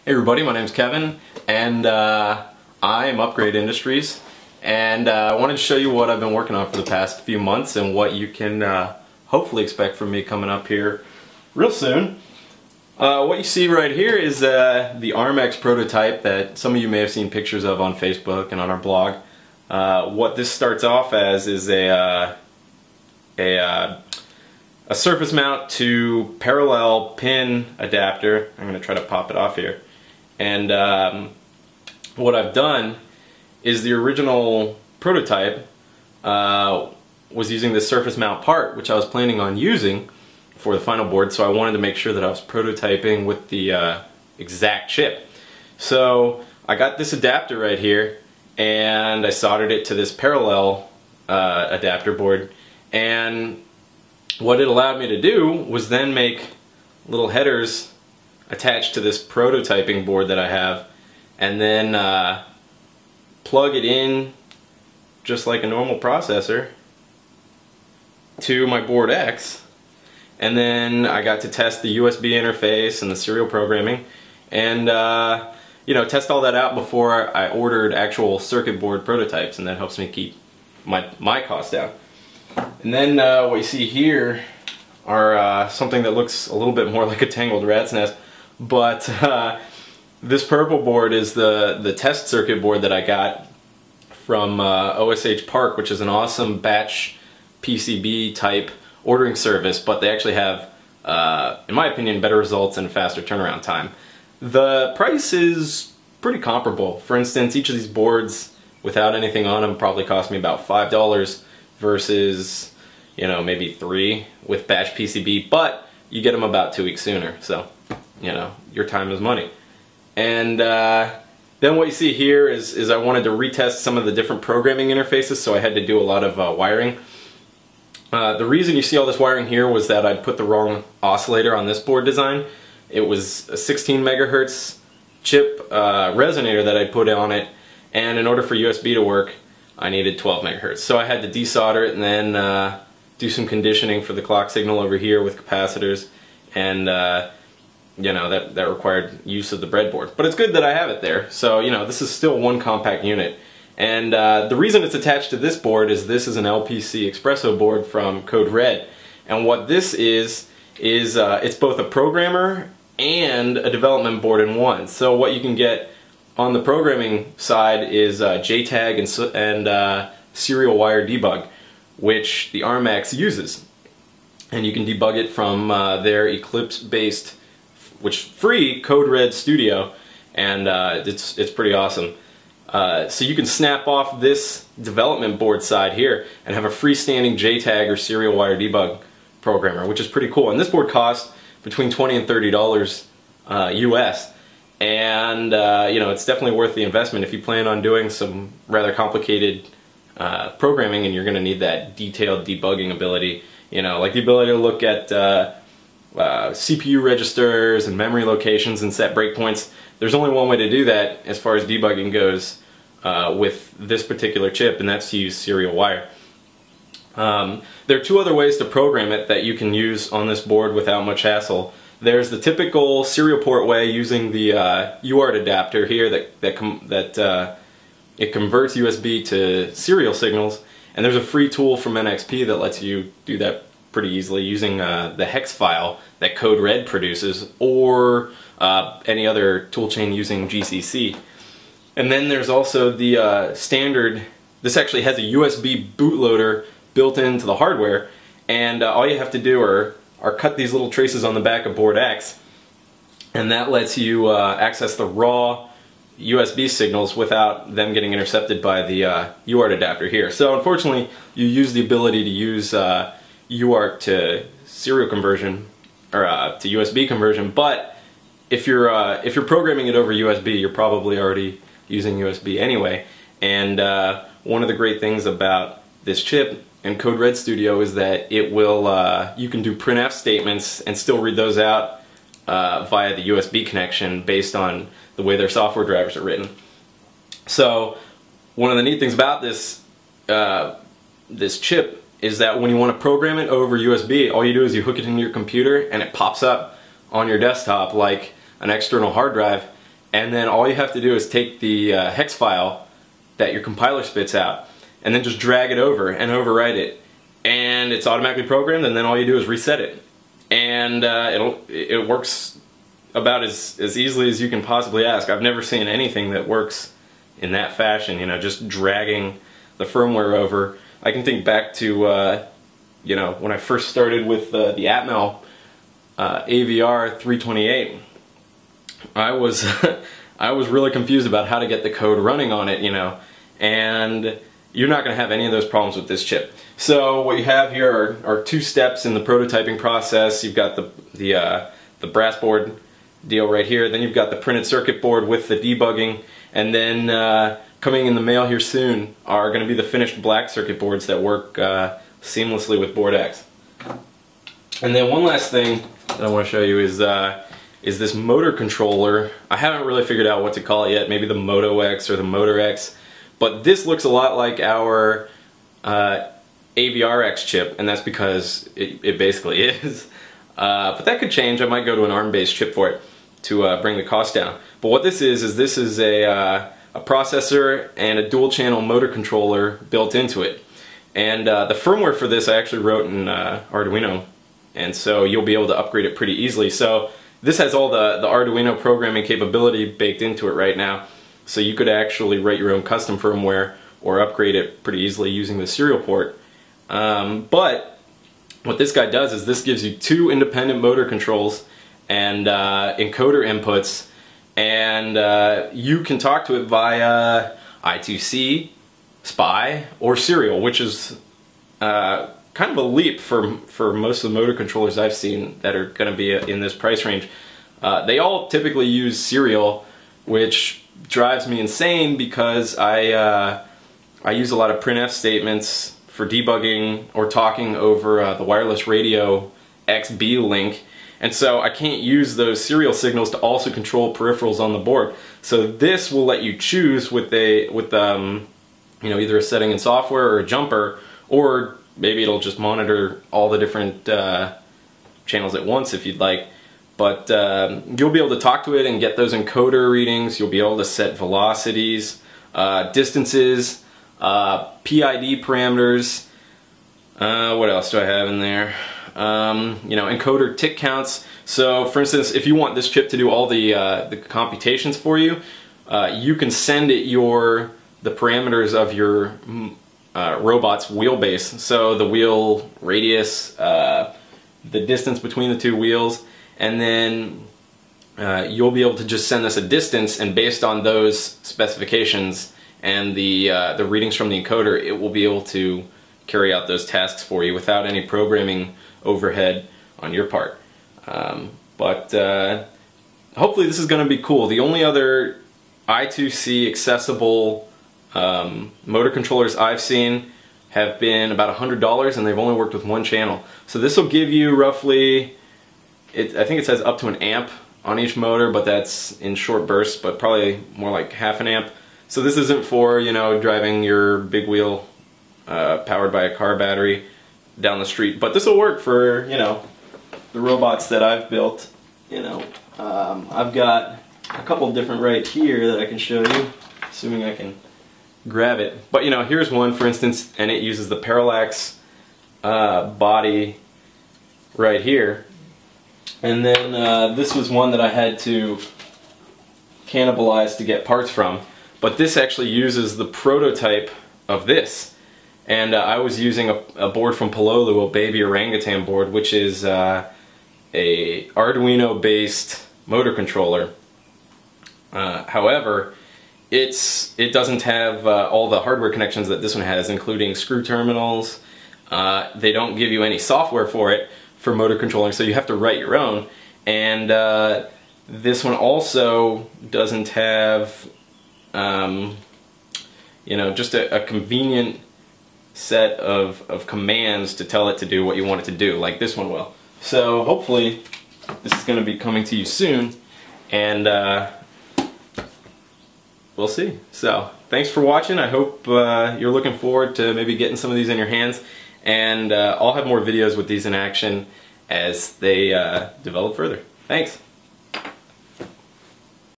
Hey everybody, my name's Kevin, and I am Upgrade Industries, and I wanted to show you what I've been working on for the past few months and what you can hopefully expect from me coming up here real soon. What you see right here is the ARM prototype that some of you may have seen pictures of on Facebook and on our blog. What this starts off as is a surface mount to parallel pin adapter. I'm going to try to pop it off here. And what I've done is the original prototype was using this surface mount part, which I was planning on using for the final board, so I wanted to make sure that I was prototyping with the exact chip. So I got this adapter right here, and I soldered it to this parallel adapter board, and what it allowed me to do was then make little headers attached to this prototyping board that I have, and then plug it in just like a normal processor to my board X, and then I got to test the USB interface and the serial programming, and you know, test all that out before I ordered actual circuit board prototypes, and that helps me keep my costs down. And then what you see here are something that looks a little bit more like a tangled rat's nest, but this purple board is the test circuit board that I got from OSH Park, which is an awesome batch PCB type ordering service, but they actually have, in my opinion, better results and faster turnaround time. The price is pretty comparable. For instance, each of these boards without anything on them probably cost me about $5 versus, you know, maybe $3 with batch PCB, but you get them about 2 weeks sooner, so you know, your time is money. And then what you see here is I wanted to retest some of the different programming interfaces, so I had to do a lot of wiring. The reason you see all this wiring here was that I put the wrong oscillator on this board design. It was a 16 megahertz chip resonator that I put on it, and in order for USB to work I needed 12 megahertz. So I had to desolder it and then do some conditioning for the clock signal over here with capacitors, and you know, that required use of the breadboard. But it's good that I have it there, so you know, this is still one compact unit. And the reason it's attached to this board is this is an LPC Espresso board from Code Red, and what this is it's both a programmer and a development board in one. So what you can get on the programming side is JTAG and serial wire debug, which the ARM uses, and you can debug it from their Eclipse-based, which free Code Red Studio, and it's pretty awesome. So you can snap off this development board side here and have a freestanding JTAG or serial wire debug programmer, which is pretty cool. And this board costs between $20 and $30 US, and you know, it's definitely worth the investment if you plan on doing some rather complicated programming, and you're going to need that detailed debugging ability. You know, like the ability to look at CPU registers and memory locations and set breakpoints. There's only one way to do that as far as debugging goes with this particular chip, and that's to use serial wire. There are two other ways to program it that you can use on this board without much hassle. There's the typical serial port way using the UART adapter here that it converts USB to serial signals, and there's a free tool from NXP that lets you do that pretty easily using the hex file that Code Red produces, or any other toolchain using GCC. And then there's also the standard, this actually has a USB bootloader built into the hardware, and all you have to do are cut these little traces on the back of board X, and that lets you access the raw USB signals without them getting intercepted by the UART adapter here. So unfortunately you use the ability to use UART to serial conversion, or to USB conversion, but if you're programming it over USB, you're probably already using USB anyway. And one of the great things about this chip and Code Red Studio is that it will you can do printf statements and still read those out via the USB connection based on the way their software drivers are written. So one of the neat things about this this chip is that when you want to program it over USB, all you do is you hook it into your computer and it pops up on your desktop like an external hard drive, and then all you have to do is take the hex file that your compiler spits out, and then just drag it over and overwrite it, and it's automatically programmed, and then all you do is reset it, and it works about as easily as you can possibly ask. I've never seen anything that works in that fashion, you know, just dragging the firmware over. I can think back to you know, when I first started with the Atmel AVR 328, I was I was really confused about how to get the code running on it, you know, and you're not going to have any of those problems with this chip. So what you have here are two steps in the prototyping process. You've got the brass board deal right here, then you've got the printed circuit board with the debugging, and then coming in the mail here soon are going to be the finished black circuit boards that work seamlessly with Board X. And then one last thing that I want to show you is this motor controller. I haven't really figured out what to call it yet, maybe the Moto X or the Motor X, but this looks a lot like our AVRX chip, and that's because it basically is. But that could change. I might go to an ARM-based chip for it to bring the cost down. But what this is a processor and a dual-channel motor controller built into it. And the firmware for this I actually wrote in Arduino, and so you'll be able to upgrade it pretty easily. So this has all the Arduino programming capability baked into it right now, so you could actually write your own custom firmware or upgrade it pretty easily using the serial port. But what this guy does is this gives you two independent motor controls and encoder inputs, and you can talk to it via I2C, SPI, or serial, which is kind of a leap for most of the motor controllers I've seen that are going to be in this price range. They all typically use serial, which drives me insane because I use a lot of printf statements for debugging or talking over the wireless radio XB link, and so I can't use those serial signals to also control peripherals on the board. So this will let you choose with you know, either a setting in software or a jumper, or maybe it'll just monitor all the different channels at once if you'd like. But you'll be able to talk to it and get those encoder readings. You'll be able to set velocities, distances, PID parameters. What else do I have in there? You know, encoder tick counts. So for instance, if you want this chip to do all the computations for you, you can send it the parameters of your robot's wheelbase. So the wheel radius, the distance between the two wheels, and then you'll be able to just send this a distance, and based on those specifications and the readings from the encoder, it will be able to carry out those tasks for you without any programming overhead on your part. But hopefully this is going to be cool. The only other I2C accessible motor controllers I've seen have been about $100, and they've only worked with one channel. So this will give you roughly, I think it says up to an amp on each motor, but that's in short bursts, but probably more like half an amp. So this isn't for, you know, driving your big wheel powered by a car battery down the street, but this will work for, you know, the robots that I've built. You know, I've got a couple different right here that I can show you, assuming I can grab it. But you know, here's one for instance, and it uses the parallax body right here. And then this was one that I had to cannibalize to get parts from. But this actually uses the prototype of this. And I was using a board from Pololu, a baby orangutan board, which is a Arduino based motor controller. However, it doesn't have all the hardware connections that this one has, including screw terminals. They don't give you any software for it for motor controlling, so you have to write your own. And this one also doesn't have, you know, just a convenient set of commands to tell it to do what you want it to do, like this one will. So hopefully this is going to be coming to you soon, and we'll see. So thanks for watching. I hope you're looking forward to maybe getting some of these in your hands, and I'll have more videos with these in action as they develop further. Thanks.